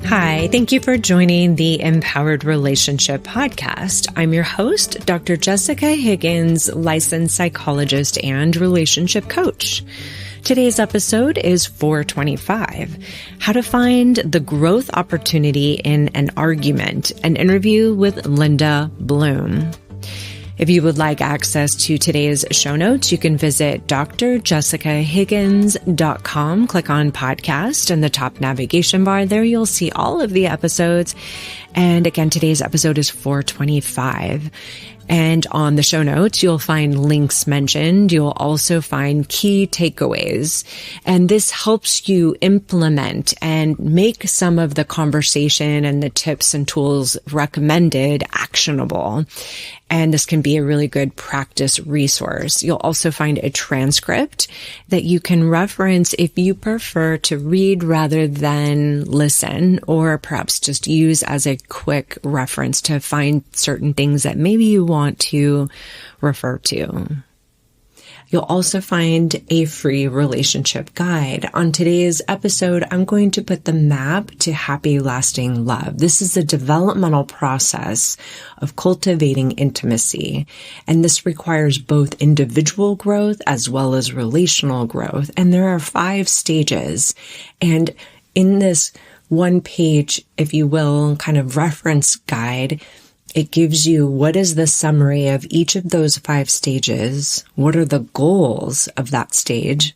Hi, thank you for joining the Empowered Relationship Podcast. I'm your host, Dr. Jessica Higgins, licensed psychologist and relationship coach. Today's episode is 425, How to Find the Growth Opportunity in an Argument, an interview with Linda Bloom. If you would like access to today's show notes, you can visit drjessicahiggins.com, click on podcast in the top navigation bar. There you'll see all of the episodes. And again, today's episode is 425. And on the show notes, you'll find links mentioned. You'll also find key takeaways. And this helps you implement and make some of the conversation and the tips and tools recommended actionable. And this can be a really good practice resource. You'll also find a transcript that you can reference if you prefer to read rather than listen, or perhaps just use as a quick reference to find certain things that maybe you want to refer to. You'll also find a free relationship guide. On today's episode, I'm going to put the map to happy, lasting love. This is the developmental process of cultivating intimacy. And this requires both individual growth as well as relational growth. And there are 5 stages. And in this one page, if you will, kind of reference guide, it gives you what is the summary of each of those 5 stages, what are the goals of that stage,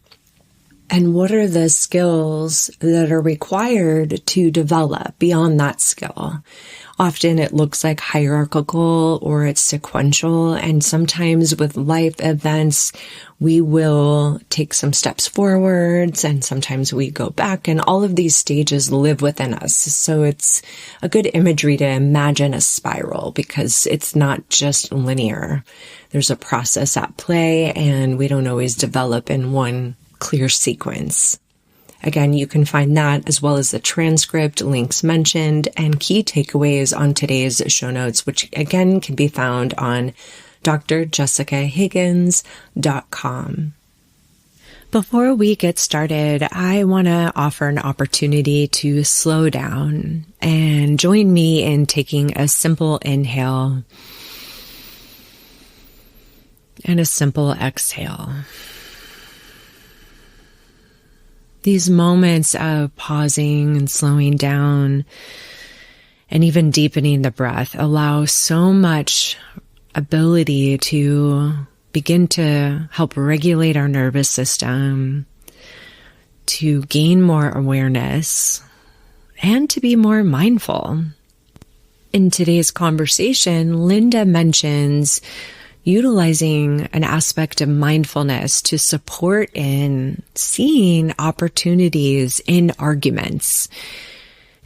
and what are the skills that are required to develop beyond that skill. Often it looks like hierarchical or it's sequential, and sometimes with life events, we will take some steps forwards and sometimes we go back, and all of these stages live within us. So it's a good imagery to imagine a spiral because it's not just linear. There's a process at play and we don't always develop in one clear sequence. Again, you can find that as well as the transcript, links mentioned, and key takeaways on today's show notes, which again can be found on drjessicahiggins.com. Before we get started, I want to offer an opportunity to slow down and join me in taking a simple inhale and a simple exhale. These moments of pausing and slowing down and even deepening the breath allow so much ability to begin to help regulate our nervous system, to gain more awareness, and to be more mindful. In today's conversation, Linda mentions utilizing an aspect of mindfulness to support in seeing opportunities in arguments.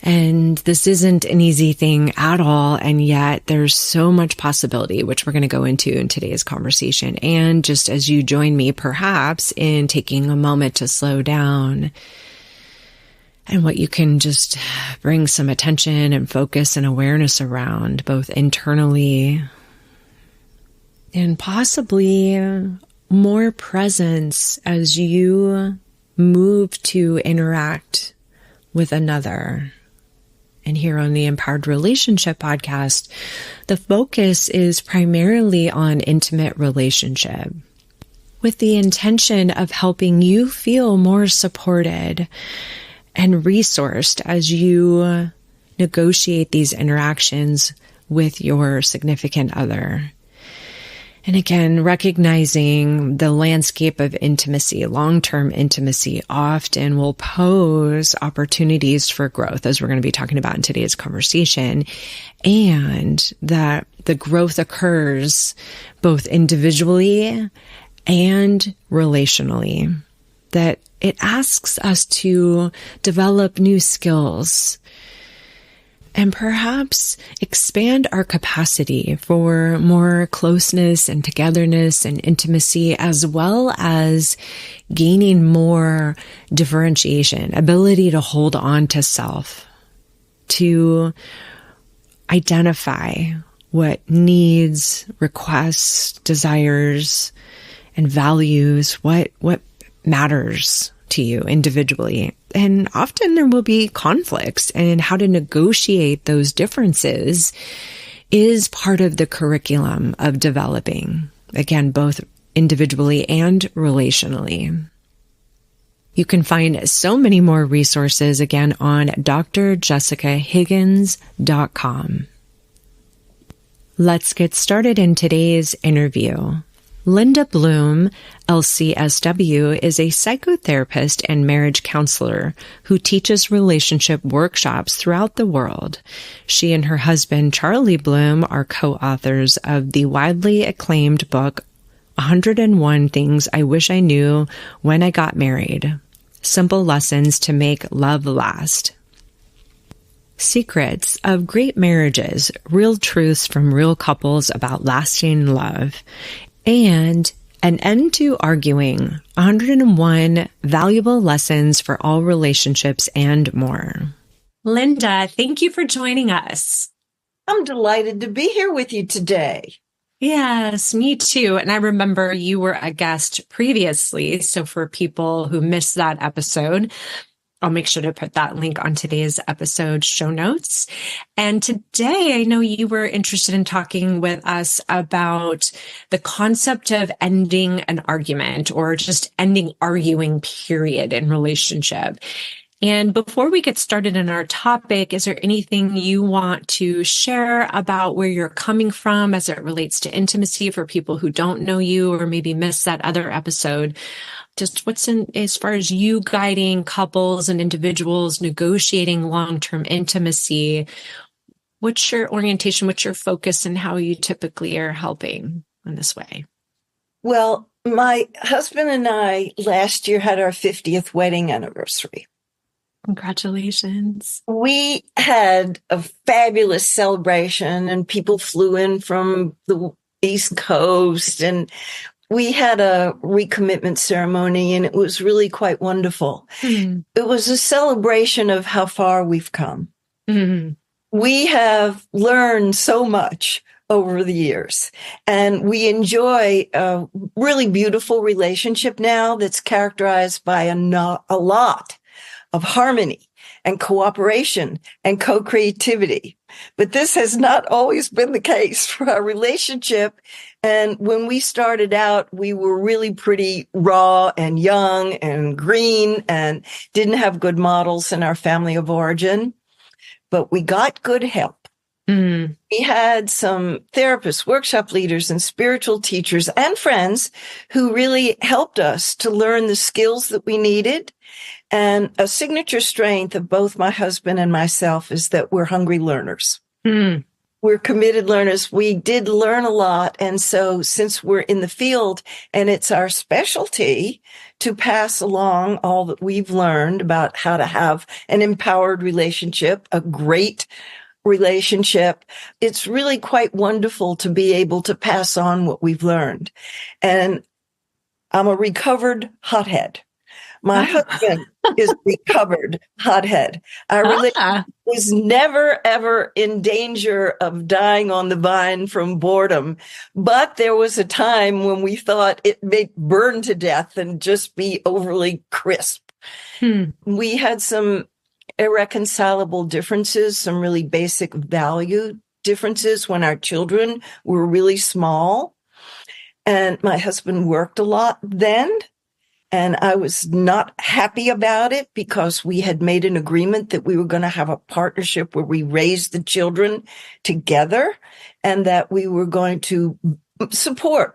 And this isn't an easy thing at all, and yet there's so much possibility, which we're going to go into in today's conversation. And just as you join me, perhaps, in taking a moment to slow down, and what you can just bring some attention and focus and awareness around, both internally and possibly more presence as you move to interact with another. And here on the Empowered Relationship Podcast, the focus is primarily on intimate relationship, with the intention of helping you feel more supported and resourced as you negotiate these interactions with your significant other. And again, recognizing the landscape of intimacy, long-term intimacy, often will pose opportunities for growth, as we're going to be talking about in today's conversation, and that the growth occurs both individually and relationally, that it asks us to develop new skills and perhaps expand our capacity for more closeness and togetherness and intimacy, as well as gaining more differentiation, ability to hold on to self, to identify what needs, requests, desires, and values, what matters to you individually, And often there will be conflicts, and how to negotiate those differences is part of the curriculum of developing, again, both individually and relationally. You can find so many more resources again on drjessicahiggins.com. Let's get started in today's interview. Linda Bloom, LCSW, is a psychotherapist and marriage counselor who teaches relationship workshops throughout the world. She and her husband, Charlie Bloom, are co-authors of the widely acclaimed book, 101 Things I Wish I Knew When I Got Married: Simple Lessons to Make Love Last. Secrets of Great Marriages, Real Truths from Real Couples About Lasting Love, and An End to Arguing, 101 Valuable Lessons for All Relationships, and more. Linda, thank you for joining us. I'm delighted to be here with you today. Yes, me too. And I remember you were a guest previously. So for people who missed that episode, I'll make sure to put that link on today's episode show notes. And today, I know you were interested in talking with us about the concept of ending an argument, or just ending arguing, period, in relationship. And before we get started in our topic, is there anything you want to share about where you're coming from as it relates to intimacy for people who don't know you or maybe missed that other episode? Just what's in as far as you guiding couples and individuals negotiating long-term intimacy? What's your orientation? What's your focus, and how you typically are helping in this way? Well, my husband and I last year had our 50th wedding anniversary. Congratulations. We had a fabulous celebration, and people flew in from the East Coast, and we had a recommitment ceremony, and it was really quite wonderful. Mm-hmm. It was a celebration of how far we've come. Mm-hmm. We have learned so much over the years, and we enjoy a really beautiful relationship now that's characterized by a lot of harmony and cooperation and co-creativity. But this has not always been the case for our relationship. And when we started out, we were really pretty raw and young and green and didn't have good models in our family of origin. But we got good help. Mm. We had some therapists, workshop leaders, and spiritual teachers and friends who really helped us to learn the skills that we needed. And a signature strength of both my husband and myself is that we're hungry learners. Mm. We're committed learners. We did learn a lot. And so since we're in the field and it's our specialty to pass along all that we've learned about how to have an empowered relationship, a great relationship, it's really quite wonderful to be able to pass on what we've learned. And I'm a recovered hothead. My husband is recovered hothead. Our relationship was never, ever in danger of dying on the vine from boredom. But there was a time when we thought it may burn to death and just be overly crisp. We had some irreconcilable differences, some really basic value differences when our children were really small. And my husband worked a lot then. And I was not happy about it because we had made an agreement that we were going to have a partnership where we raised the children together and that we were going to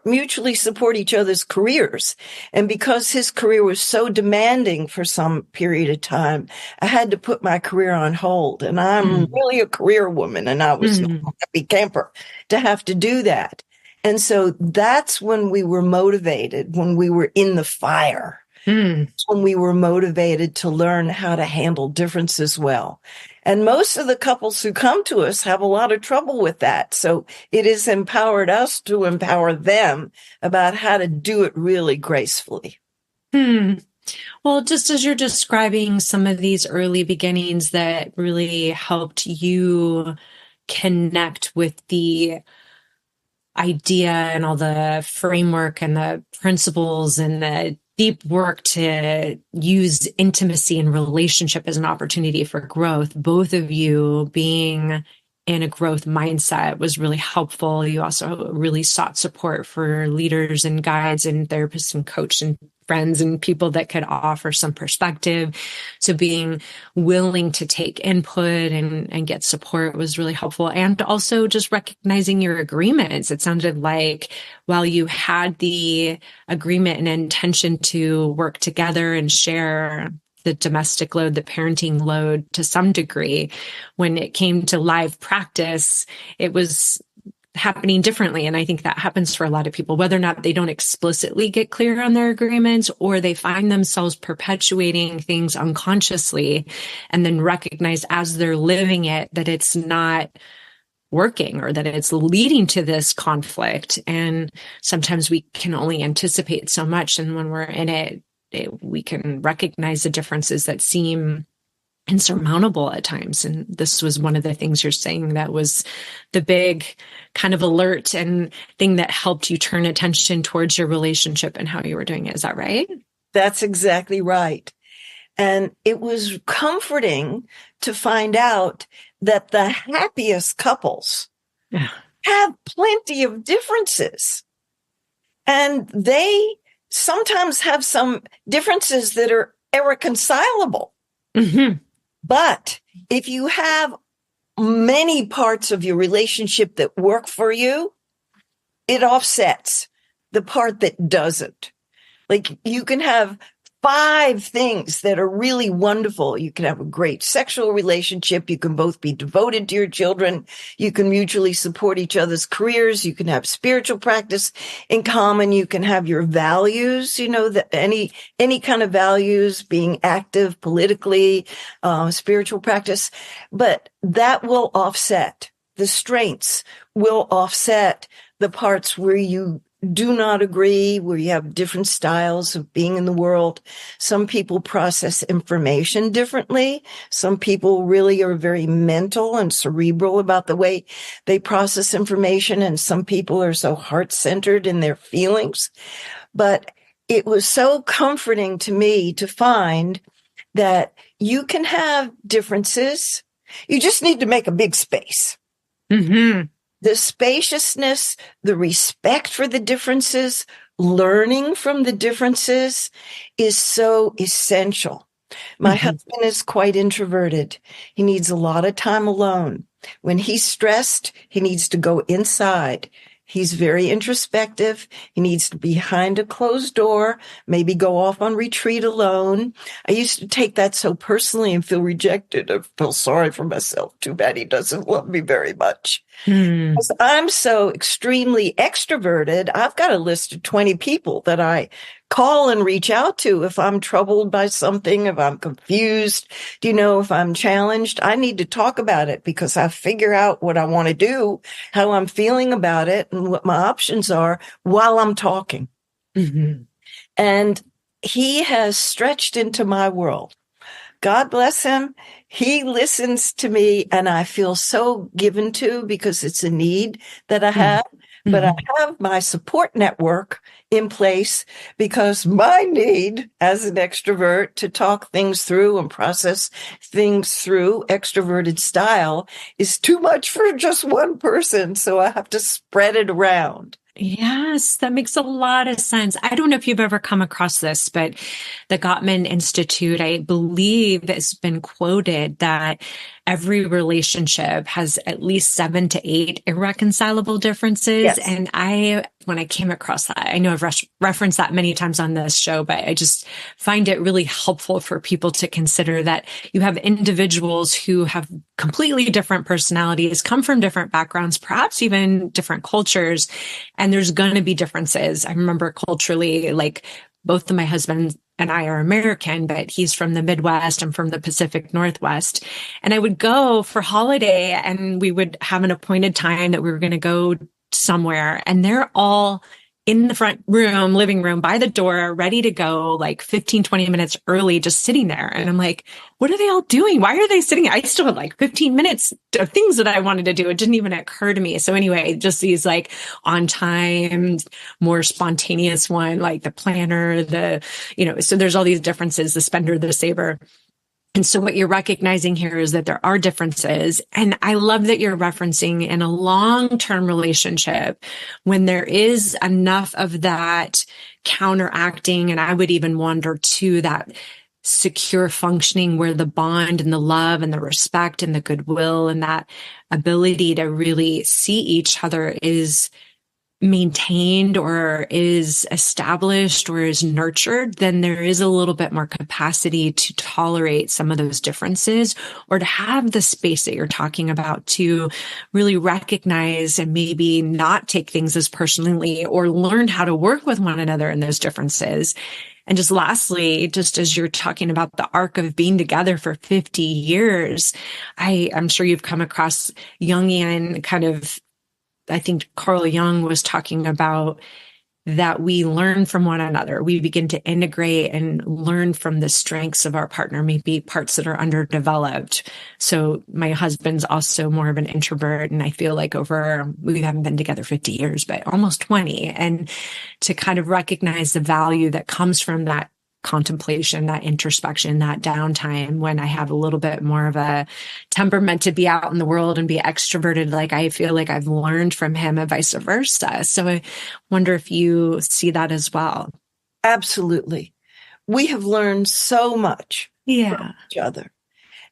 mutually support each other's careers. And because his career was so demanding for some period of time, I had to put my career on hold. And I'm really a career woman, and I was not a happy camper to have to do that. And so that's when we were motivated, when we were in the fire, when we were motivated to learn how to handle differences well. And most of the couples who come to us have a lot of trouble with that. So it has empowered us to empower them about how to do it really gracefully. Well, just as you're describing some of these early beginnings that really helped you connect with the idea and all the framework and the principles and the deep work to use intimacy and relationship as an opportunity for growth. Both of you being in a growth mindset was really helpful. You also really sought support for leaders and guides and therapists and coach and friends and people that could offer some perspective. So being willing to take input and get support was really helpful. And also just recognizing your agreements. It sounded like while you had the agreement and intention to work together and share the domestic load, the parenting load to some degree, when it came to live practice, it was happening differently. And I think that happens for a lot of people, whether or not they don't explicitly get clear on their agreements, or they find themselves perpetuating things unconsciously and then recognize as they're living it that it's not working or that it's leading to this conflict. And sometimes we can only anticipate so much. And when we're in it, we can recognize the differences that seem insurmountable at times. And this was one of the things you're saying that was the big kind of alert and thing that helped you turn attention towards your relationship and how you were doing it. Is that right? That's exactly right. And it was comforting to find out that the happiest couples have plenty of differences. And they sometimes have some differences that are irreconcilable. Mm-hmm. But if you have many parts of your relationship that work for you, it offsets the part that doesn't. Like you can have 5 things that are really wonderful. You can have a great sexual relationship. You can both be devoted to your children. You can mutually support each other's careers. You can have spiritual practice in common. You can have your values, that any kind of values, being active politically, spiritual practice, but that will offset. The strengths will offset the parts where you do not agree, where you have different styles of being in the world. Some people process information differently. Some people really are very mental and cerebral about the way they process information. And some people are so heart-centered in their feelings. But it was so comforting to me to find that you can have differences. You just need to make a big space. Mm-hmm. The spaciousness, the respect for the differences, learning from the differences is so essential. My husband is quite introverted. He needs a lot of time alone. When he's stressed, he needs to go inside. He's very introspective. He needs to be behind a closed door, maybe go off on retreat alone. I used to take that so personally and feel rejected. I feel sorry for myself. Too bad he doesn't love me very much. Because I'm so extremely extroverted, I've got a list of 20 people that I call and reach out to if I'm troubled by something, if I'm confused, if I'm challenged. I need to talk about it because I figure out what I want to do, how I'm feeling about it, and what my options are while I'm talking. Mm-hmm. And he has stretched into my world. God bless him. He listens to me and I feel so given to because it's a need that I have. Mm-hmm. But I have my support network in place because my need as an extrovert to talk things through and process things through extroverted style is too much for just one person. So I have to spread it around. Yes, that makes a lot of sense. I don't know if you've ever come across this, but the Gottman Institute, I believe, has been quoted that every relationship has at least 7 to 8 irreconcilable differences. Yes. And when I came across that, I know I've referenced that many times on this show, but I just find it really helpful for people to consider that you have individuals who have completely different personalities, come from different backgrounds, perhaps even different cultures, and there's going to be differences. I remember culturally, like both of my husband and I are American, but he's from the Midwest. I'm from the Pacific Northwest. And I would go for holiday and we would have an appointed time that we were going to go somewhere. And they're all in the front room, living room by the door, ready to go, like 15, 20 minutes early, just sitting there. And I'm like, what are they all doing? Why are they sitting? I still had like 15 minutes of things that I wanted to do. It didn't even occur to me. So anyway, just these like on time, more spontaneous one, like the planner, so there's all these differences, the spender, the saver. And so what you're recognizing here is that there are differences. And I love that you're referencing in a long-term relationship when there is enough of that counteracting. And I would even wonder too, that secure functioning where the bond and the love and the respect and the goodwill and that ability to really see each other is maintained or is established or is nurtured, then there is a little bit more capacity to tolerate some of those differences or to have the space that you're talking about to really recognize and maybe not take things as personally or learn how to work with one another in those differences. And just lastly, just as you're talking about the arc of being together for 50 years, I'm sure you've come across Jungian kind of, I think Carl Jung was talking about that we learn from one another. We begin to integrate and learn from the strengths of our partner, maybe parts that are underdeveloped. So my husband's also more of an introvert. And I feel like we haven't been together 50 years, but almost 20. And to kind of recognize the value that comes from that contemplation, that introspection, that downtime when I have a little bit more of a temperament to be out in the world and be extroverted, like I feel like I've learned from him and vice versa. So I wonder if you see that as well. Absolutely. We have learned so much from each other.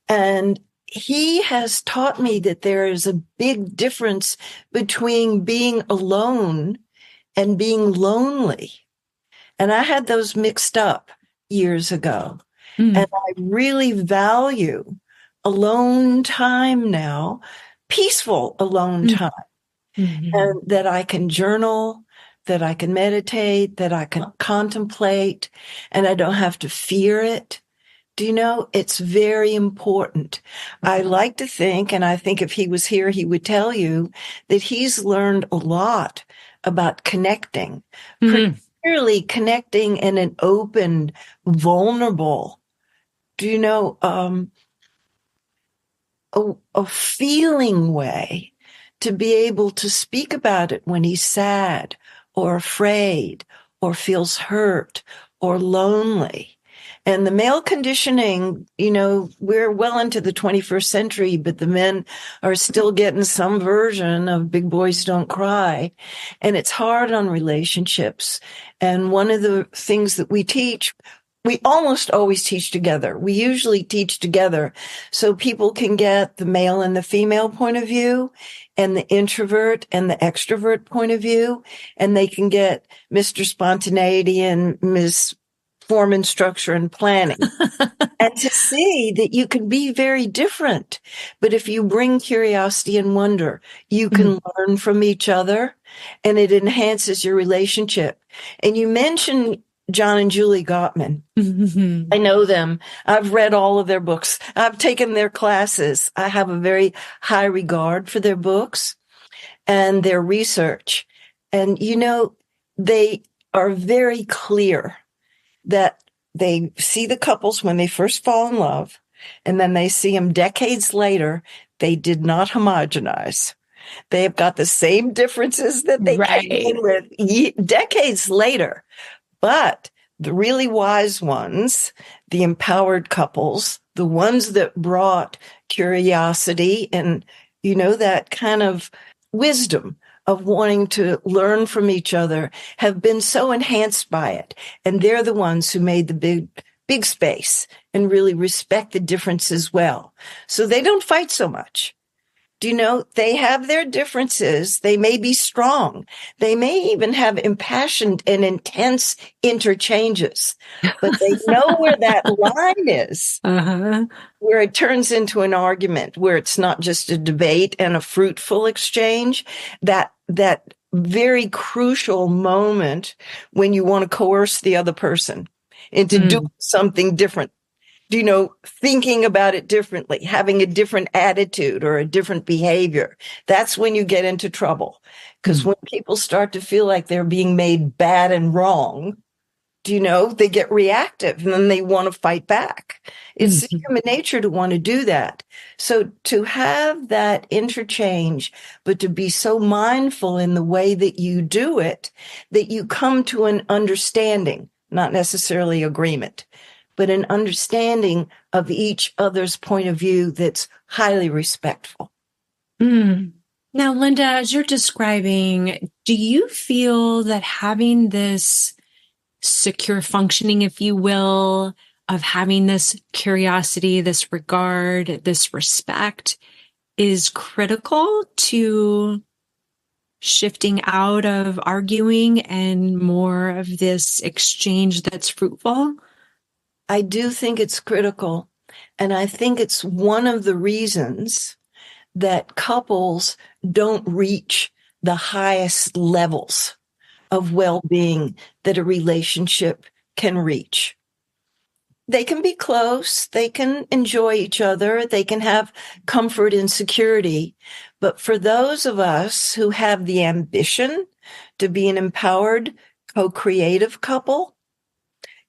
And he has taught me that there is a big difference between being alone and being lonely. And I had those mixed up years ago. And I really value alone time now, peaceful alone time, and that I can journal, that I can meditate, that I can contemplate, and I don't have to fear it. Do you know, it's very important. I like to think, and I think if he was here, he would tell you that he's learned a lot about connecting, particularly connecting in an open, vulnerable, do you know, a feeling way to be able to speak about it when he's sad or afraid or feels hurt or lonely. And the male conditioning, we're well into the 21st century, but the men are still getting some version of big boys don't cry. And it's hard on relationships. And one of the things that we teach, we almost always teach together. We usually teach together so people can get the male and the female point of view and the introvert and the extrovert point of view. And they can get Mr. Spontaneity and Ms. Form and structure and planning and to see that you can be very different. But if you bring curiosity and wonder, you can learn from each other and it enhances your relationship. And you mentioned John and Julie Gottman. I know them. I've read all of their books. I've taken their classes. I have a very high regard for their books and their research. And, they are very clear that they see the couples when they first fall in love, and then they see them decades later. They did not homogenize. They have got the same differences that they came in with decades later. But the really wise ones, the empowered couples, the ones that brought curiosity and, that kind of wisdom of wanting to learn from each other have been so enhanced by it. And they're the ones who made the big space and really respect the differences well. So they don't fight so much. They have their differences. They may be strong. They may even have impassioned and intense interchanges, but they know where that line is, where it turns into an argument, where it's not just a debate and a fruitful exchange, that very crucial moment when you want to coerce the other person into doing something different. thinking about it differently, having a different attitude or a different behavior. That's when you get into trouble. Because when people start to feel like they're being made bad and wrong, they get reactive and then they want to fight back. It's human nature to want to do that. So to have that interchange, but to be so mindful in the way that you do it, that you come to an understanding, not necessarily agreement, but an understanding of each other's point of view that's highly respectful. Now, Linda, as you're describing, do you feel that having this secure functioning, if you will, of having this curiosity, this regard, this respect is critical to shifting out of arguing and more of this exchange that's fruitful? I do think it's critical. And I think it's one of the reasons that couples don't reach the highest levels of well-being that a relationship can reach. They can be close, they can enjoy each other, they can have comfort and security. But for those of us who have the ambition to be an empowered, co-creative couple,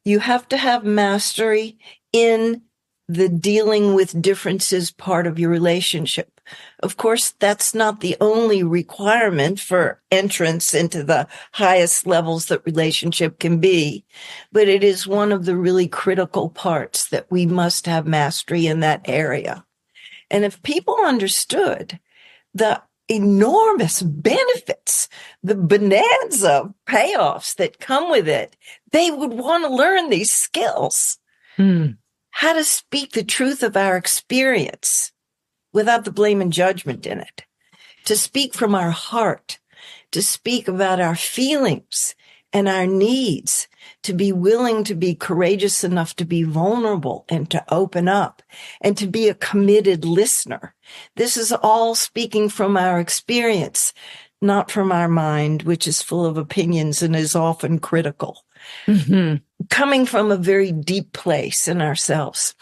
you have to have mastery in the dealing with differences part of your relationship. Of course, that's not the only requirement for entrance into the highest levels that relationship can be, but it is one of the really critical parts that we must have mastery in that area. And if people understood the enormous benefits, the bonanza payoffs that come with it, they would want to learn these skills. How to speak the truth of our experience without the blame and judgment in it, to speak from our heart, to speak about our feelings and our needs, to be willing to be courageous enough to be vulnerable and to open up and to be a committed listener. This is all speaking from our experience, not from our mind, which is full of opinions and is often critical. Coming from a very deep place in ourselves.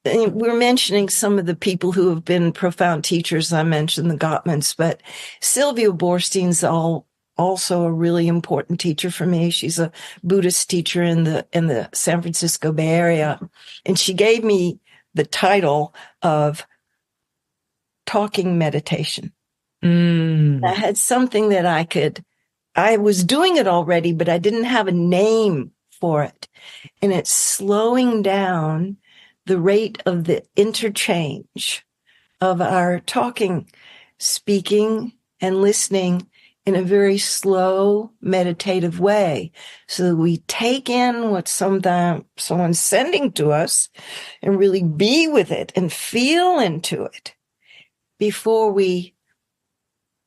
We're mentioning some of the people who have been profound teachers. I mentioned the Gottmans, but Sylvia Boorstein's also a really important teacher for me. She's a Buddhist teacher in the San Francisco Bay Area. And she gave me the title of talking meditation. I had something that I was doing it already, but I didn't have a name for it. And it's slowing down the rate of the interchange of our talking, speaking, and listening in a very slow, meditative way. So that we take in what sometimes someone's sending to us and really be with it and feel into it before we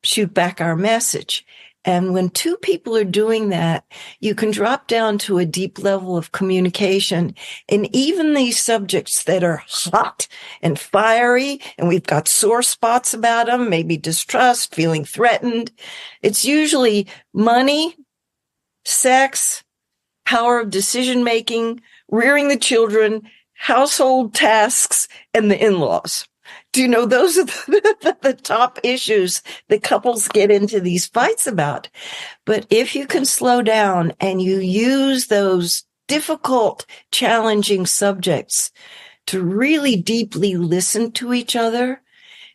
shoot back our message. And when two people are doing that, you can drop down to a deep level of communication. And even these subjects that are hot and fiery, and we've got sore spots about them, maybe distrust, feeling threatened, it's usually money, sex, power of decision making, rearing the children, household tasks, and the in-laws. Those are the top issues that couples get into these fights about. But if you can slow down and you use those difficult, challenging subjects to really deeply listen to each other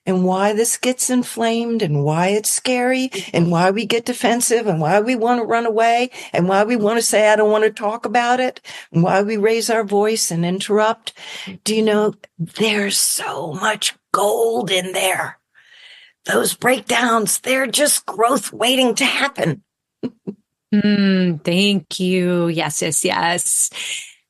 and why this gets inflamed and why it's scary and why we get defensive and why we want to run away and why we want to say, I don't want to talk about it, and why we raise our voice and interrupt. There's so much gold in there. Those breakdowns, they're just growth waiting to happen. Thank you. Yes.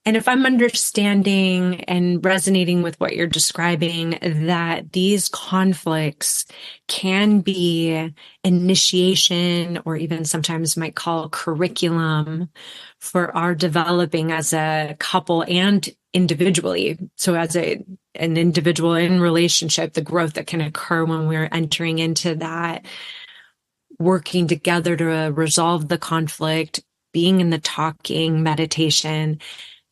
And if I'm understanding and resonating with what you're describing, that these conflicts can be initiation, or even sometimes might call curriculum for our developing as a couple and individually. So as an individual in relationship, the growth that can occur when we're entering into that, working together to resolve the conflict, being in the talking meditation,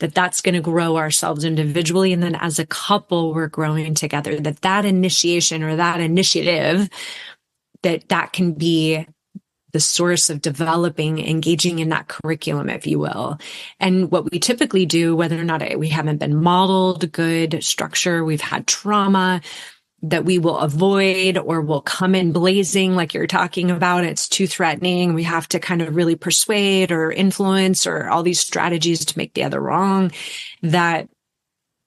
that's going to grow ourselves individually. And then as a couple, we're growing together, that initiation or that initiative, that can be the source of developing, engaging in that curriculum, if you will. And what we typically do, whether or not we haven't been modeled good structure, we've had trauma that we will avoid or will come in blazing, like you're talking about. It's too threatening. We have to kind of really persuade or influence or all these strategies to make the other wrong, that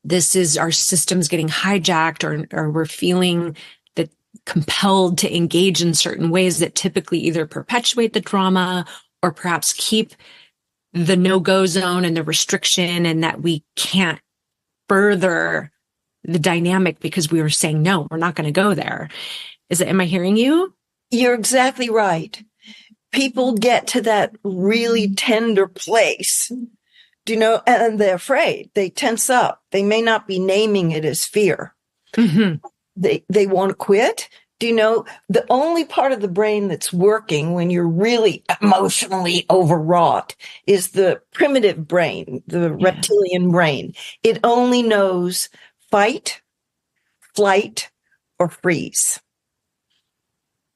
this is our systems getting hijacked, or we're feeling that compelled to engage in certain ways that typically either perpetuate the trauma or perhaps keep the no-go zone and the restriction, and that we can't further the dynamic because we were saying, no, we're not going to go there. Am I hearing you? You're exactly right. People get to that really tender place, and they're afraid. They tense up. They may not be naming it as fear. Mm-hmm. They want to quit. The only part of the brain that's working when you're really emotionally overwrought is the primitive brain, the reptilian brain. It only knows fight, flight, or freeze.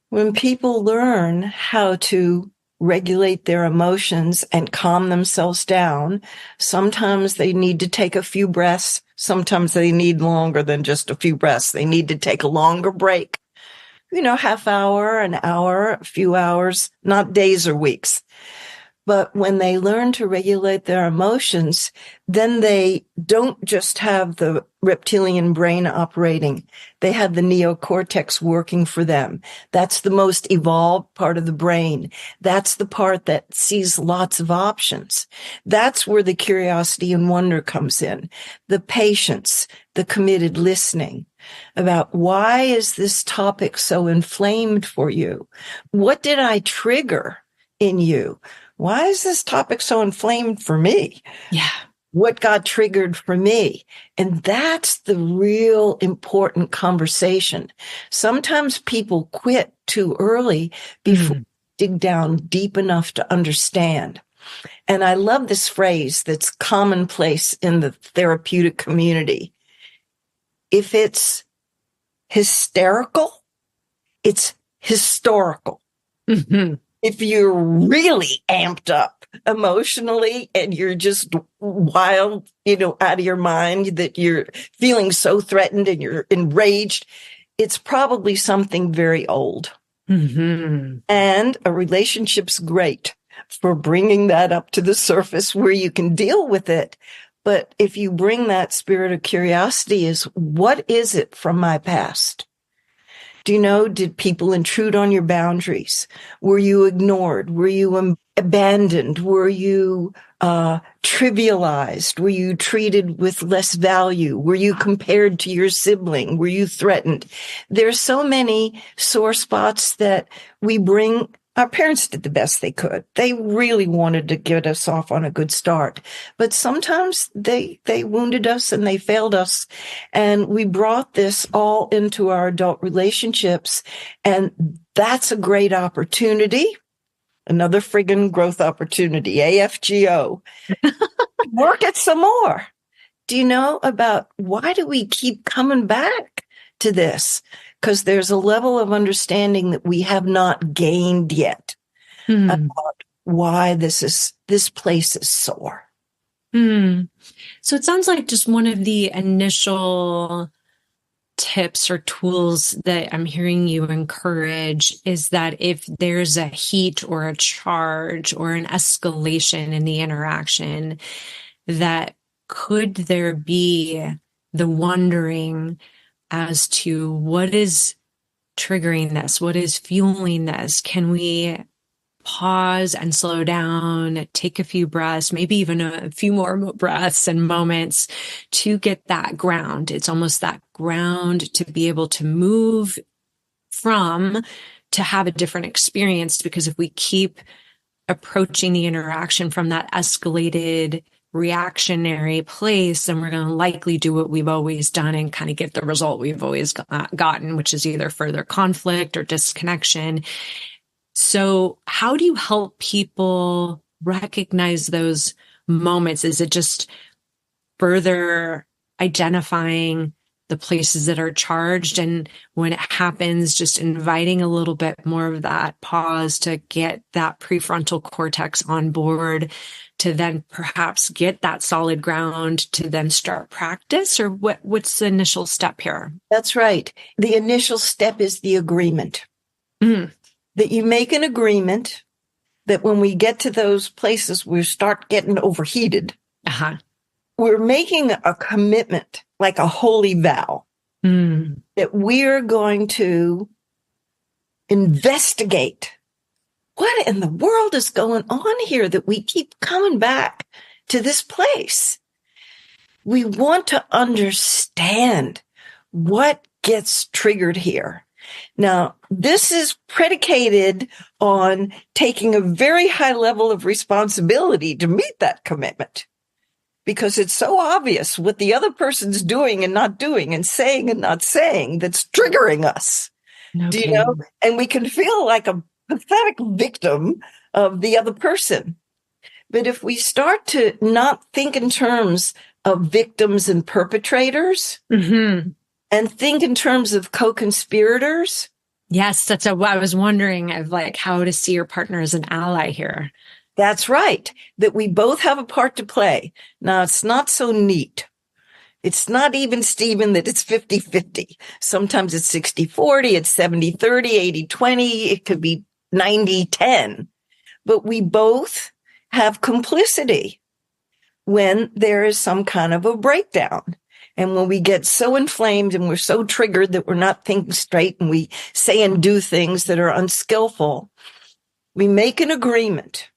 When people learn how to regulate their emotions and calm themselves down, sometimes they need to take a few breaths. Sometimes they need longer than just a few breaths. They need to take a longer break, half hour, an hour, a few hours, not days or weeks. But when they learn to regulate their emotions, then they don't just have the reptilian brain operating. They have the neocortex working for them. That's the most evolved part of the brain. That's the part that sees lots of options. That's where the curiosity and wonder comes in. The patience, the committed listening about, why is this topic so inflamed for you? What did I trigger in you? Why is this topic so inflamed for me? Yeah. What got triggered for me? And that's the real important conversation. Sometimes people quit too early before dig down deep enough to understand. And I love this phrase that's commonplace in the therapeutic community. If it's hysterical, it's historical. Mm-hmm. If you're really amped up emotionally and you're just wild, out of your mind, that you're feeling so threatened and you're enraged, it's probably something very old. Mm-hmm. And a relationship's great for bringing that up to the surface where you can deal with it. But if you bring that spirit of curiosity, is what is it from my past? Did people intrude on your boundaries? Were you ignored? Were you abandoned? Were you trivialized? Were you treated with less value? Were you compared to your sibling? Were you threatened? There's so many sore spots that we bring. Our parents did the best they could. They really wanted to get us off on a good start. But sometimes they wounded us and they failed us. And we brought this all into our adult relationships. And that's a great opportunity. Another friggin' growth opportunity, AFGO. Work it some more. Do you know about why do we keep coming back to this? Because there's a level of understanding that we have not gained yet about why this place is sore. So it sounds like just one of the initial tips or tools that I'm hearing you encourage is that if there's a heat or a charge or an escalation in the interaction, that could there be the wondering as to what is triggering this? What is fueling this? Can we pause and slow down, take a few breaths, maybe even a few more breaths and moments to get that ground? It's almost that ground to be able to move from, to have a different experience. Because if we keep approaching the interaction from that escalated reactionary place, and we're going to likely do what we've always done and kind of get the result we've always gotten, which is either further conflict or disconnection. So how do you help people recognize those moments? Is it just further identifying the places that are charged. And when it happens, just inviting a little bit more of that pause to get that prefrontal cortex on board, to then perhaps get that solid ground to then start practice? Or what's the initial step here? That's right. The initial step is the agreement. Mm. That you make an agreement that when we get to those places, we start getting overheated. Uh-huh. We're making a commitment, like a holy vow, that we're going to investigate what in the world is going on here that we keep coming back to this place. We want to understand what gets triggered here. Now, this is predicated on taking a very high level of responsibility to meet that commitment, because it's so obvious what the other person's doing and not doing and saying and not saying that's triggering us. Okay. Do you know? And we can feel like a pathetic victim of the other person. But if we start to not think in terms of victims and perpetrators, and think in terms of co-conspirators. Yes, that's what I was wondering, of like how to see your partner as an ally here. That's right. That we both have a part to play. Now, it's not so neat. It's not even, Stephen, that it's 50-50. Sometimes it's 60-40, it's 70-30, 80-20. It could be 90-10. But we both have complicity when there is some kind of a breakdown. And when we get so inflamed and we're so triggered that we're not thinking straight and we say and do things that are unskillful, we make an agreement,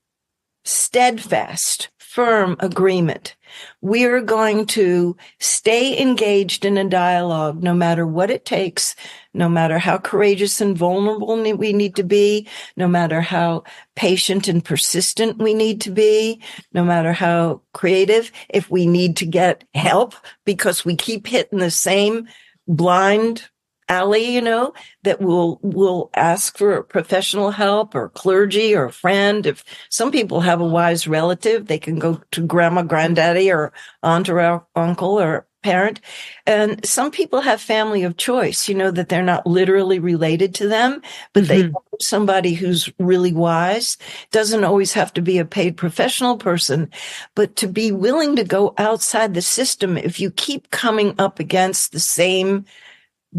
steadfast, firm agreement. We're going to stay engaged in a dialogue no matter what it takes, no matter how courageous and vulnerable we need to be, no matter how patient and persistent we need to be, no matter how creative, if we need to get help because we keep hitting the same blind alley, you know, that we'll ask for professional help or clergy or a friend. If some people have a wise relative, they can go to grandma, granddaddy, or aunt or uncle or parent. And some people have family of choice, you know, that they're not literally related to them, but they know somebody who's really wise. Doesn't always have to be a paid professional person, but to be willing to go outside the system if you keep coming up against the same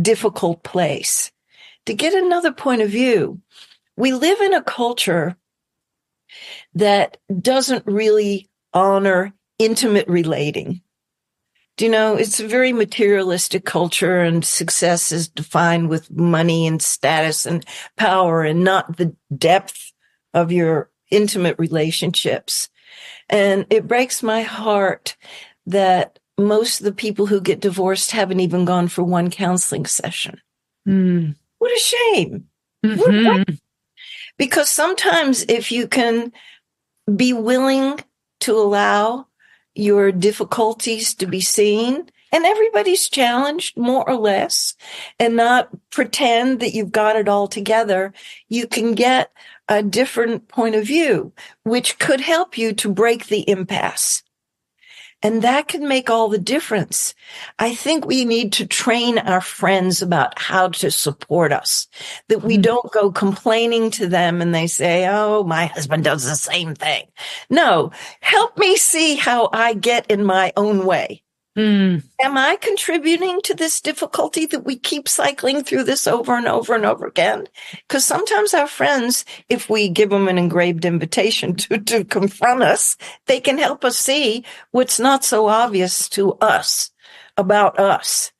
difficult place. To get another point of view, we live in a culture that doesn't really honor intimate relating. Do you know, it's a very materialistic culture, and success is defined with money and status and power and not the depth of your intimate relationships. And it breaks my heart that most of the people who get divorced haven't even gone for one counseling session. What a shame. Because sometimes if you can be willing to allow your difficulties to be seen, and everybody's challenged more or less, and not pretend that you've got it all together, you can get a different point of view, which could help you to break the impasse. And that can make all the difference. I think we need to train our friends about how to support us, that we don't go complaining to them and they say, oh, my husband does the same thing. No, help me see how I get in my own way. Am I contributing to this difficulty that we keep cycling through this over and over and over again? Because sometimes our friends, if we give them an engraved invitation to confront us, they can help us see what's not so obvious to us about us.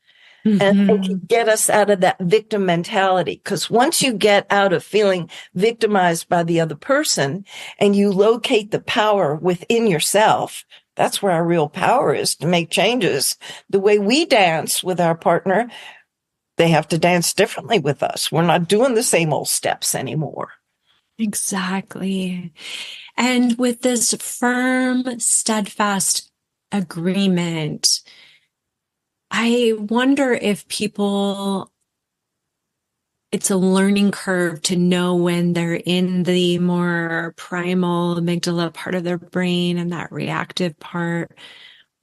And they can get us out of that victim mentality. Because once you get out of feeling victimized by the other person and you locate the power within yourself, that's where our real power is, to make changes. The way we dance with our partner, they have to dance differently with us. We're not doing the same old steps anymore. Exactly. And with this firm, steadfast agreement, I wonder if people, it's a learning curve to know when they're in the more primal amygdala part of their brain and that reactive part,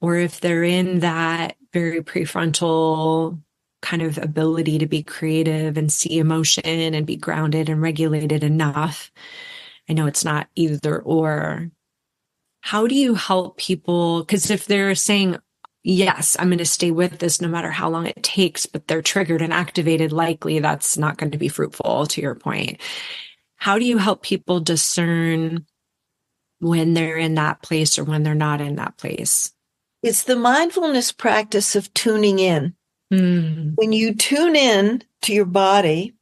or if they're in that very prefrontal kind of ability to be creative and see emotion and be grounded and regulated enough. I know it's not either or. How do you help people? Because if they're saying, yes, I'm going to stay with this no matter how long it takes, but they're triggered and activated, likely that's not going to be fruitful, to your point. How do you help people discern when they're in that place or when they're not in that place? It's the mindfulness practice of tuning in. Mm. When you tune in to your body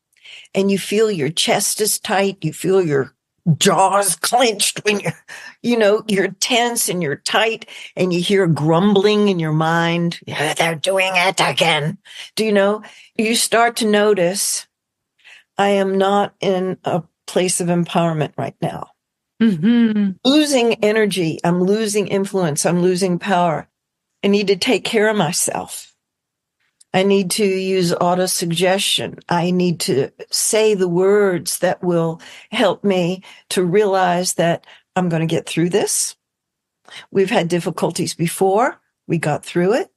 and you feel your chest is tight, you feel your jaws clenched when you're tense and you're tight and you hear grumbling in your mind. Yeah, they're doing it again. You start to notice, I am not in a place of empowerment right now. Mm-hmm. Losing energy. I'm losing influence. I'm losing power. I need to take care of myself. I need to use auto-suggestion. I need to say the words that will help me to realize that I'm going to get through this. We've had difficulties before. We got through it.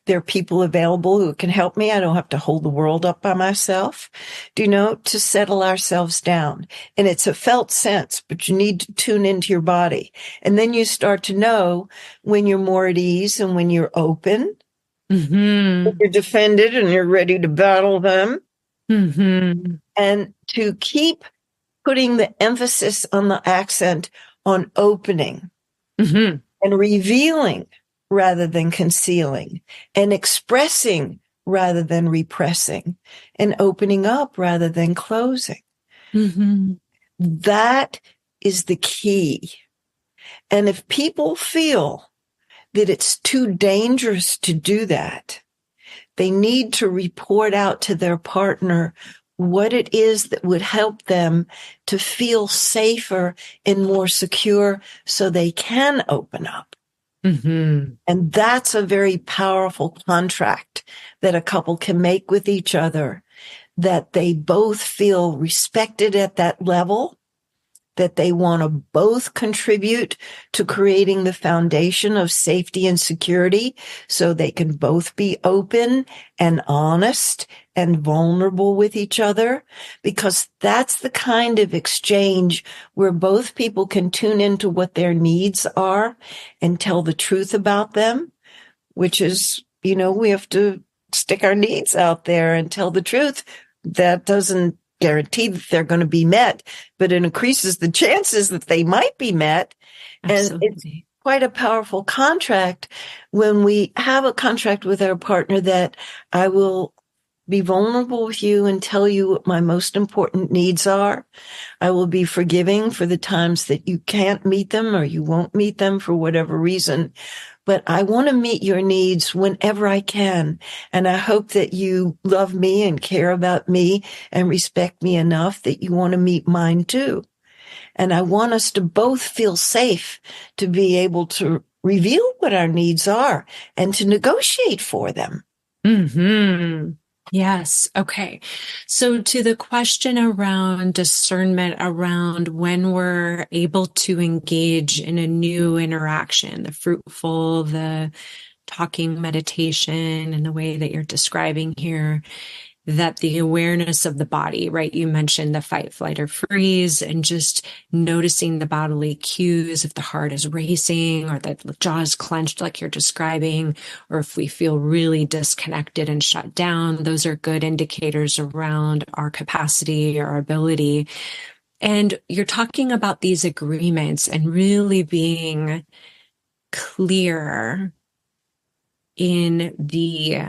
There are people available who can help me. I don't have to hold the world up by myself, to settle ourselves down. And it's a felt sense, but you need to tune into your body. And then you start to know when you're more at ease and when you're open. Mm-hmm. You're defended and you're ready to battle them. Mm-hmm. And to keep putting the emphasis on the accent on opening Mm-hmm. and revealing rather than concealing, and expressing rather than repressing, and opening up rather than closing. Mm-hmm. That is the key. And if people feel that it's too dangerous to do that, they need to report out to their partner what it is that would help them to feel safer and more secure so they can open up. Mm-hmm. And that's a very powerful contract that a couple can make with each other, that they both feel respected at that level, that they want to both contribute to creating the foundation of safety and security so they can both be open and honest and vulnerable with each other, because that's the kind of exchange where both people can tune into what their needs are and tell the truth about them, which is, we have to stick our needs out there and tell the truth. That doesn't guarantee that they're going to be met, but it increases the chances that they might be met. Absolutely. And it's quite a powerful contract when we have a contract with our partner that I will be vulnerable with you and tell you what my most important needs are. I will be forgiving for the times that you can't meet them or you won't meet them for whatever reason. But I want to meet your needs whenever I can. And I hope that you love me and care about me and respect me enough that you want to meet mine too. And I want us to both feel safe to be able to reveal what our needs are and to negotiate for them. Mm-hmm. Yes. Okay. So to the question around discernment around when we're able to engage in a new interaction, the fruitful, the talking meditation and the way that you're describing here, that the awareness of the body, right? You mentioned the fight, flight, or freeze, and just noticing the bodily cues if the heart is racing or the jaw is clenched like you're describing, or if we feel really disconnected and shut down. Those are good indicators around our capacity or our ability. And you're talking about these agreements and really being clear in the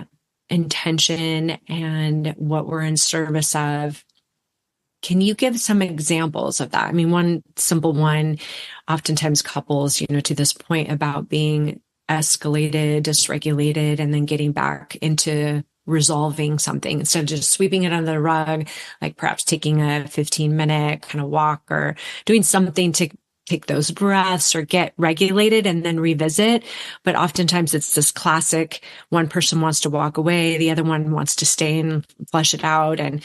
intention and what we're in service of. Can you give some examples of that? I mean, one simple one, oftentimes couples, to this point about being escalated, dysregulated, and then getting back into resolving something instead of just sweeping it under the rug, like perhaps taking a 15-minute kind of walk or doing something to take those breaths or get regulated and then revisit. But oftentimes it's this classic, one person wants to walk away, the other one wants to stay and flesh it out. And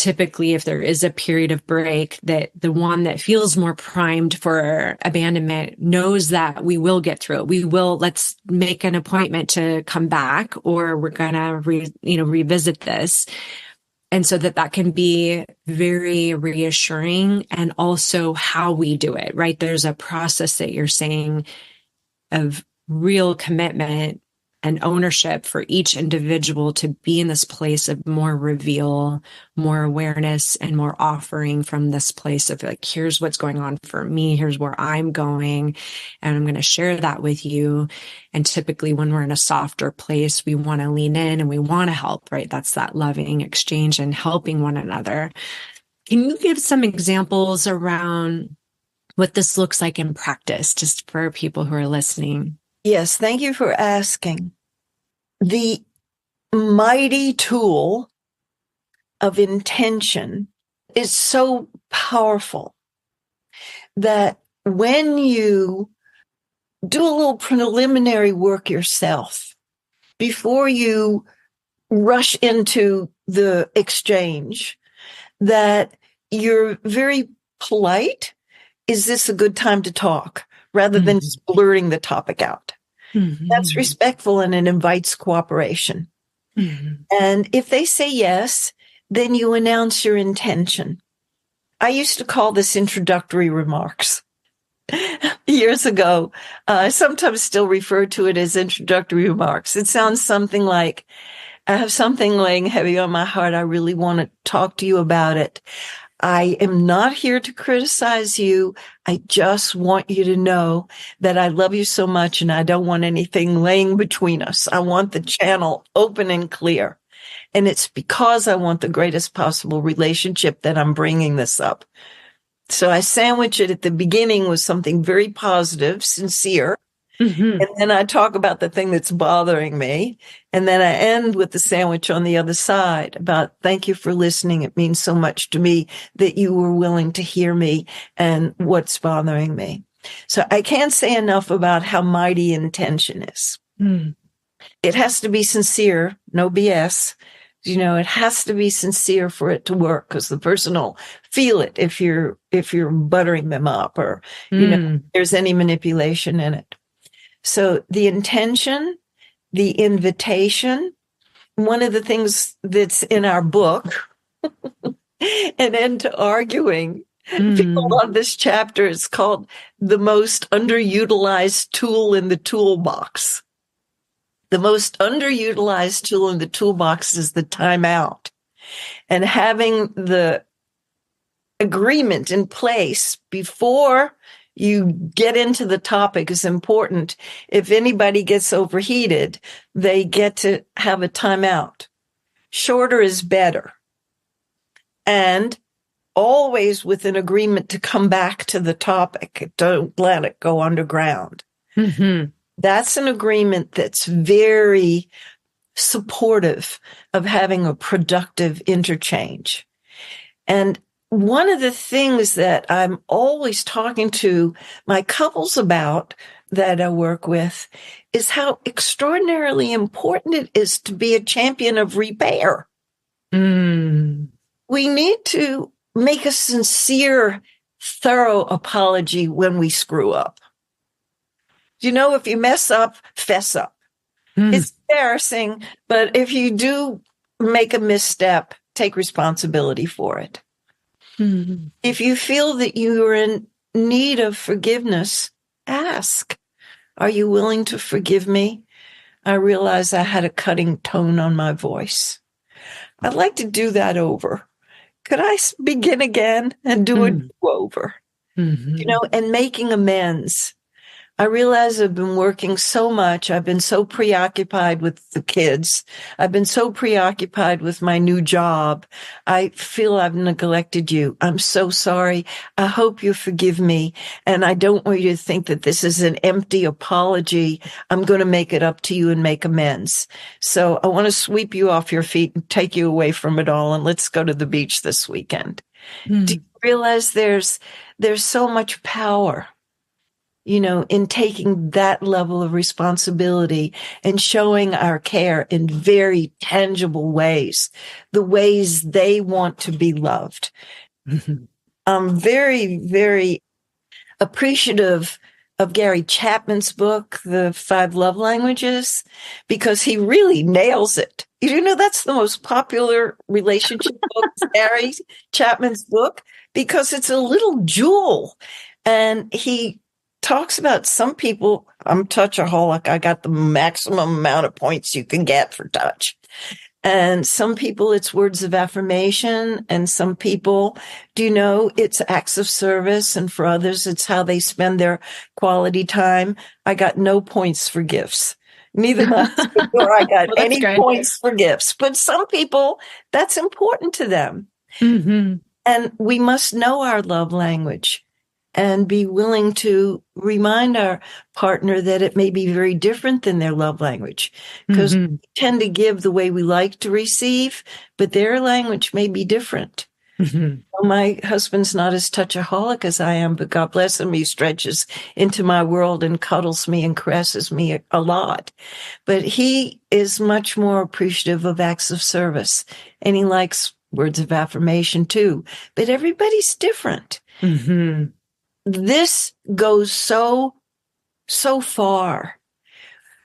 typically, if there is a period of break, that the one that feels more primed for abandonment knows that we will get through it. Let's make an appointment to come back, or we're going to revisit this. And so that can be very reassuring, and also how we do it, right? There's a process that you're saying of real commitment and ownership for each individual to be in this place of more reveal, more awareness, and more offering from this place of like, here's what's going on for me. Here's where I'm going. And I'm going to share that with you. And typically when we're in a softer place, we want to lean in and we want to help, right? That's that loving exchange and helping one another. Can you give some examples around what this looks like in practice, just for people who are listening? Yes, thank you for asking. The mighty tool of intention is so powerful that when you do a little preliminary work yourself, before you rush into the exchange, that you're very polite. Is this a good time to talk? Rather than just blurting the topic out. Mm-hmm. That's respectful, and it invites cooperation. Mm-hmm. And if they say yes, then you announce your intention. I used to call this introductory remarks years ago. I sometimes still refer to it as introductory remarks. It sounds something like, I have something laying heavy on my heart. I really want to talk to you about it. I am not here to criticize you. I just want you to know that I love you so much, and I don't want anything laying between us. I want the channel open and clear. And it's because I want the greatest possible relationship that I'm bringing this up. So I sandwich it at the beginning with something very positive, sincere. Mm-hmm. And then I talk about the thing that's bothering me. And then I end with the sandwich on the other side about, thank you for listening. It means so much to me that you were willing to hear me and what's bothering me. So I can't say enough about how mighty intention is. Mm. It has to be sincere, no BS. It has to be sincere for it to work, because the person will feel it if you're buttering them up, or, there's any manipulation in it. So the intention, the invitation, one of the things that's in our book, An End to Arguing, people love this chapter. It's called The Most Underutilized Tool in the Toolbox. The most underutilized tool in the toolbox is the timeout. And having the agreement in place before you get into the topic is important. If anybody gets overheated, they get to have a timeout. Shorter is better. And always with an agreement to come back to the topic. Don't let it go underground. Mm-hmm. That's an agreement that's very supportive of having a productive interchange. And one of the things that I'm always talking to my couples about that I work with is how extraordinarily important it is to be a champion of repair. Mm. We need to make a sincere, thorough apology when we screw up. If you mess up, fess up. Mm. It's embarrassing, but if you do make a misstep, take responsibility for it. Mm-hmm. If you feel that you are in need of forgiveness, ask, are you willing to forgive me? I realize I had a cutting tone on my voice. I'd like to do that over. Could I begin again and do a do-over? Mm-hmm. And making amends. I realize I've been working so much. I've been so preoccupied with the kids. I've been so preoccupied with my new job. I feel I've neglected you. I'm so sorry. I hope you forgive me. And I don't want you to think that this is an empty apology. I'm going to make it up to you and make amends. So I want to sweep you off your feet and take you away from it all. And let's go to the beach this weekend. Do you realize there's so much power in taking that level of responsibility and showing our care in very tangible ways, the ways they want to be loved. I'm very, very appreciative of Gary Chapman's book, The Five Love Languages, because he really nails it. That's the most popular relationship book, Gary Chapman's book, because it's a little jewel. And he talks about some people. I'm touchaholic. I got the maximum amount of points you can get for touch. And some people it's words of affirmation, and some people, it's acts of service. And for others, it's how they spend their quality time. I got no points for gifts. Neither nor I got any points for gifts. But some people, that's important to them. Mm-hmm. And we must know our love language and be willing to remind our partner that it may be very different than their love language, because we tend to give the way we like to receive, but their language may be different. Well, my husband's not as touchaholic as I am, but God bless him, he stretches into my world and cuddles me and caresses me a lot. But he is much more appreciative of acts of service, and he likes words of affirmation too. But everybody's different. This goes so far,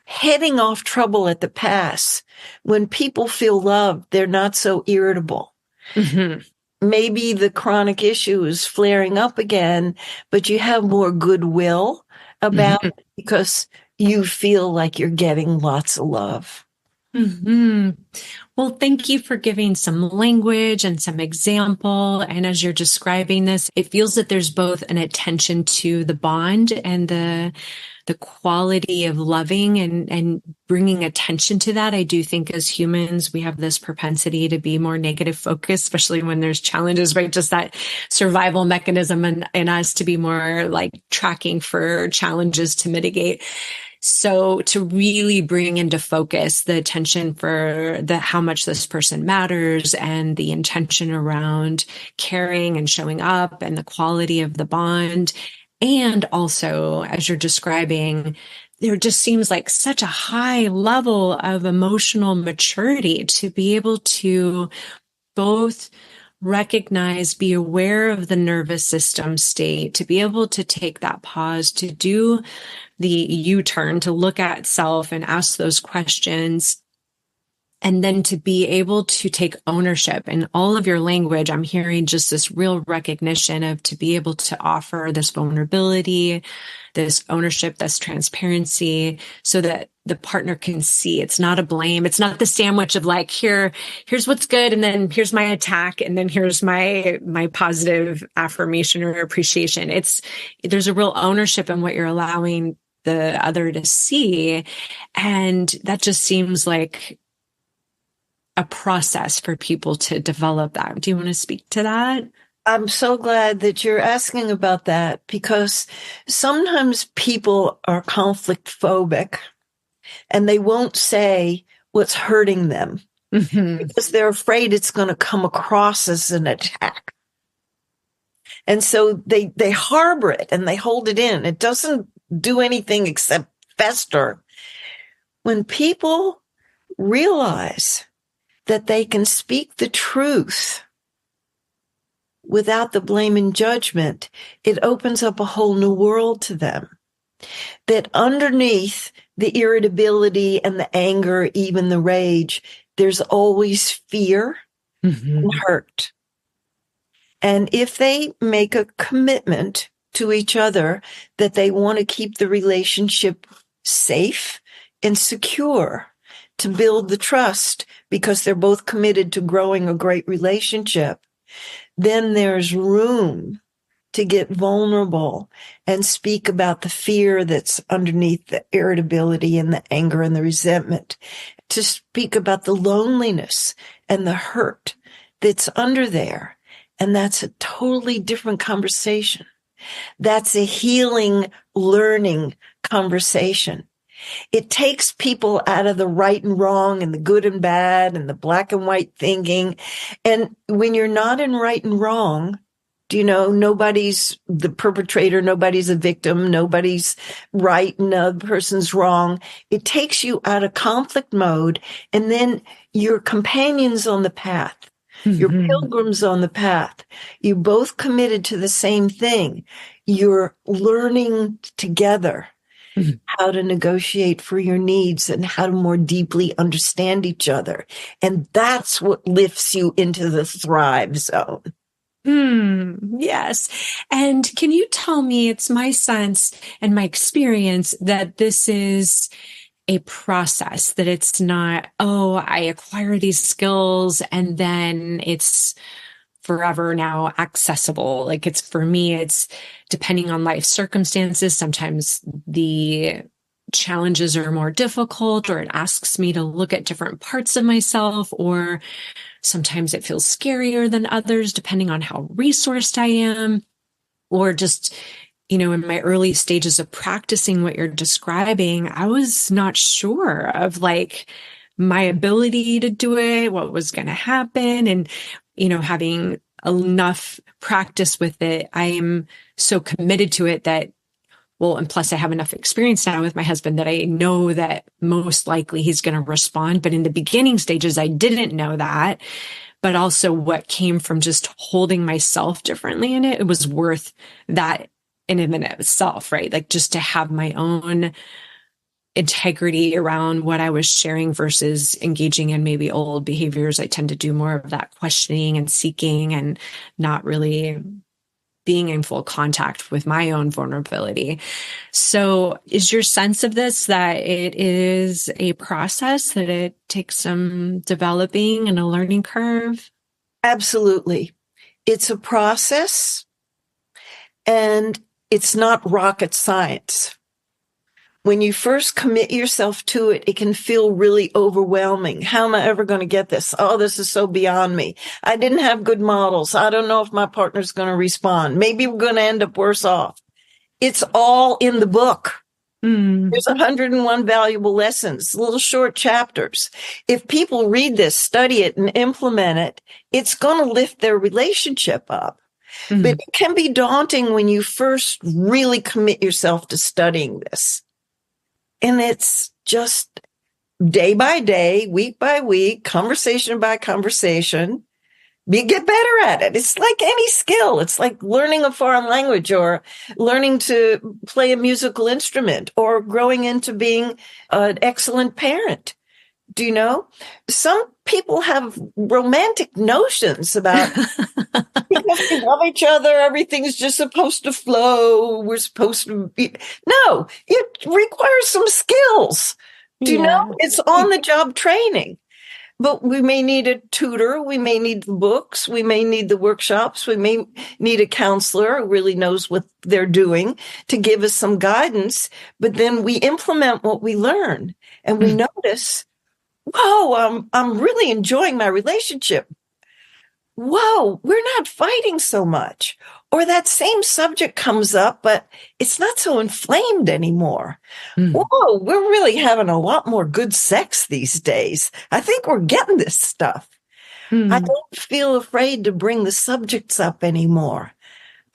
heading off trouble at the pass. When people feel loved, they're not so irritable. Maybe the chronic issue is flaring up again, but you have more goodwill about it because you feel like you're getting lots of love. Well, thank you for giving some language and some example. And as you're describing this, it feels that there's both an attention to the bond and the quality of loving and bringing attention to that. I do think as humans, we have this propensity to be more negative focused, especially when there's challenges, right? Just that survival mechanism in us to be more like tracking for challenges to mitigate. So to really bring into focus the attention for how much this person matters and the intention around caring and showing up and the quality of the bond. And also, as you're describing, there just seems like such a high level of emotional maturity to be able to both recognize, be aware of the nervous system state, to be able to take that pause, to do the U-turn, to look at self and ask those questions, and then to be able to take ownership in all of your language. I'm hearing just this real recognition of to be able to offer this vulnerability, this ownership, this transparency, so that the partner can see. It's not a blame. It's not the sandwich of like, here's what's good. And then here's my attack. And then here's my positive affirmation or appreciation. There's a real ownership in what you're allowing the other to see. And that just seems like a process for people to develop that. Do you want to speak to that? I'm so glad that you're asking about that, because sometimes people are conflict phobic and they won't say what's hurting them because they're afraid it's going to come across as an attack. And so they harbor it and they hold it in. It doesn't do anything except fester. When people realize that they can speak the truth without the blame and judgment, it opens up a whole new world to them. That underneath the irritability and the anger, even the rage, there's always fear and hurt. And if they make a commitment to each other that they want to keep the relationship safe and secure, to build the trust because they're both committed to growing a great relationship, then there's room to get vulnerable and speak about the fear that's underneath the irritability and the anger and the resentment, to speak about the loneliness and the hurt that's under there. And that's a totally different conversation. That's a healing, learning conversation. It takes people out of the right and wrong and the good and bad and the black and white thinking. And when you're not in right and wrong, Do you know, nobody's the perpetrator, nobody's a victim, nobody's right and the other person's wrong. It takes you out of conflict mode, and then your companions on the path, your Mhm. pilgrims on the path. You both committed to the same thing. You're learning together Mhm. how to negotiate for your needs and how to more deeply understand each other. And that's what lifts you into the thrive zone. Yes. And can you tell me, it's my sense and my experience that this is a process, that it's not, oh, I acquire these skills and then it's forever now accessible. Like it's for me, it's depending on life circumstances. Sometimes the challenges are more difficult, or it asks me to look at different parts of myself, or sometimes it feels scarier than others, depending on how resourced I am, or just, in my early stages of practicing what you're describing, I was not sure of like my ability to do it, what was going to happen. And, having enough practice with it, I am so committed to it that, well, and plus I have enough experience now with my husband that I know that most likely he's going to respond. But in the beginning stages, I didn't know that. But also what came from just holding myself differently in it, it was worth that in and of itself, right? Like just to have my own integrity around what I was sharing versus engaging in maybe old behaviors. I tend to do more of that questioning and seeking and not really being in full contact with my own vulnerability. So is your sense of this that it is a process, that it takes some developing and a learning curve? Absolutely. It's a process, and it's not rocket science. When you first commit yourself to it, it can feel really overwhelming. How am I ever going to get this? Oh, this is so beyond me. I didn't have good models. I don't know if my partner's going to respond. Maybe we're going to end up worse off. It's all in the book. There's 101 valuable lessons, little short chapters. If people read this, study it, and implement it, it's going to lift their relationship up. But it can be daunting when you first really commit yourself to studying this. And it's just day by day, week by week, conversation by conversation. You get better at it. It's like any skill. It's like learning a foreign language or learning to play a musical instrument or growing into being an excellent parent. Do you know? Some people have romantic notions about because we love each other, everything's just supposed to flow. We're supposed to be. No, it requires some skills. Do you know? Yeah. It's on the job training. But we may need a tutor. We may need the books. We may need the workshops. We may need a counselor who really knows what they're doing to give us some guidance. But then we implement what we learn and we notice, whoa, I'm really enjoying my relationship. Whoa, we're not fighting so much. Or that same subject comes up, but it's not so inflamed anymore. Whoa, we're really having a lot more good sex these days. I think we're getting this stuff. I don't feel afraid to bring the subjects up anymore.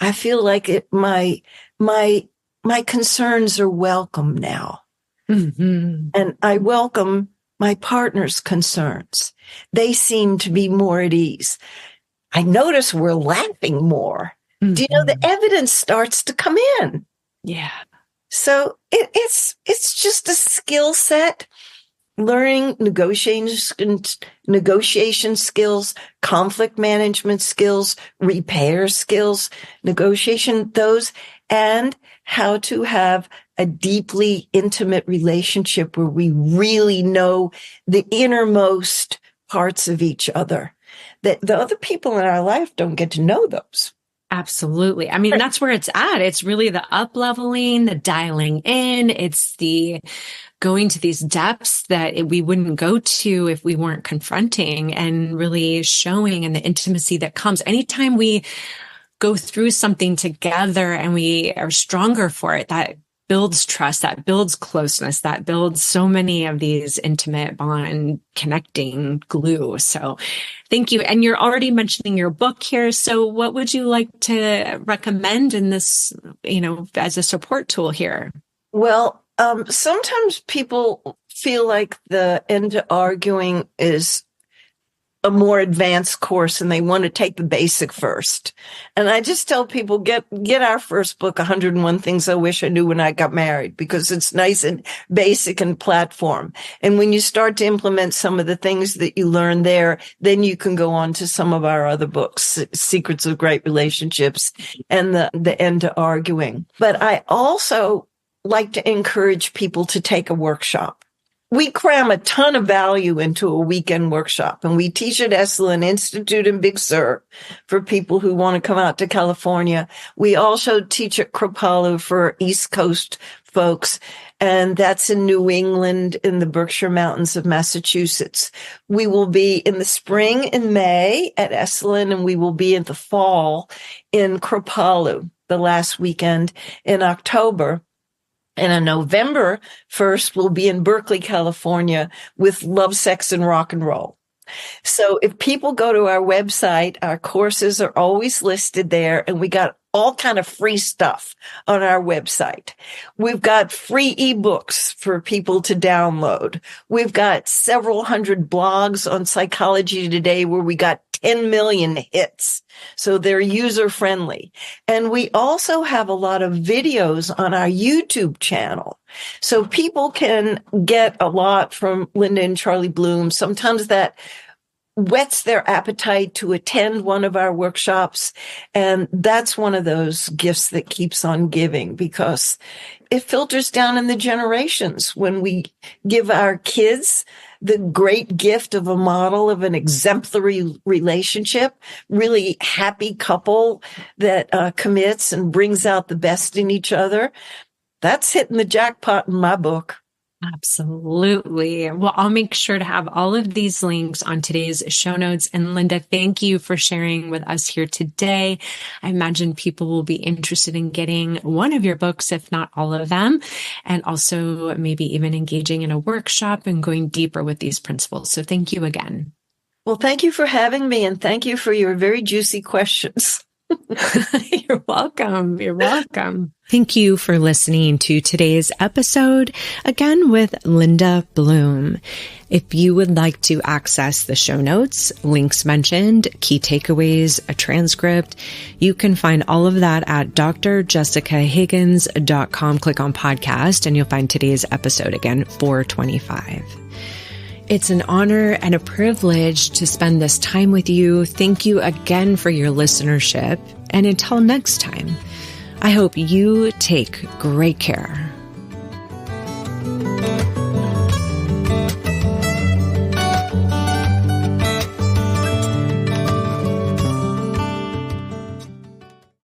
I feel like my concerns are welcome now. And I welcome my partner's concerns. They seem to be more at ease. I notice we're laughing more. Do you know the evidence starts to come in? Yeah. So it's just a skill set, learning negotiation skills, conflict management skills, repair skills, negotiation, those, and how to have a deeply intimate relationship where we really know the innermost parts of each other. That the other people in our life don't get to know those. Absolutely. I mean, that's where it's at. It's really the up leveling, the dialing in. It's the going to these depths that we wouldn't go to if we weren't confronting and really showing, and the intimacy that comes anytime we go through something together and we are stronger for it. That builds trust, that builds closeness, that builds so many of these intimate bond connecting glue. So thank you. And you're already mentioning your book here. So what would you like to recommend in this, as a support tool here? Well, sometimes people feel like the End to Arguing is a more advanced course and they want to take the basic first. And I just tell people, get our first book, 101 Things I Wish I Knew When I Got Married, because it's nice and basic and platform. And when you start to implement some of the things that you learn there, then you can go on to some of our other books, Secrets of Great Relationships and the End to Arguing. But I also like to encourage people to take a workshop. We cram a ton of value into a weekend workshop, and we teach at Esalen Institute in Big Sur for people who want to come out to California. We also teach at Kripalu for East Coast folks, and that's in New England in the Berkshire Mountains of Massachusetts. We will be in the spring in May at Esalen, and we will be in the fall in Kripalu, the last weekend in October. And on November 1st, we'll be in Berkeley, California with Love, Sex, and Rock and Roll. So if people go to our website, our courses are always listed there, and we got all kind of free stuff on our website. We've got free ebooks for people to download. We've got several hundred blogs on Psychology Today where we got 10 million hits. So they're user friendly. And we also have a lot of videos on our YouTube channel. So people can get a lot from Linda and Charlie Bloom. Sometimes that whets their appetite to attend one of our workshops. And that's one of those gifts that keeps on giving, because it filters down in the generations. When we give our kids the great gift of a model of an exemplary relationship, really happy couple that commits and brings out the best in each other, that's hitting the jackpot in my book. Absolutely. Well, I'll make sure to have all of these links on today's show notes. And Linda, thank you for sharing with us here today. I imagine people will be interested in getting one of your books, if not all of them, and also maybe even engaging in a workshop and going deeper with these principles. So thank you again. Well, thank you for having me, and thank you for your very juicy questions. You're welcome. You're welcome. Thank you for listening to today's episode, again with Linda Bloom. If you would like to access the show notes, links mentioned, key takeaways, a transcript, you can find all of that at drjessicahiggins.com. Click on podcast and you'll find today's episode, again, 425. It's an honor and a privilege to spend this time with you. Thank you again for your listenership. And until next time, I hope you take great care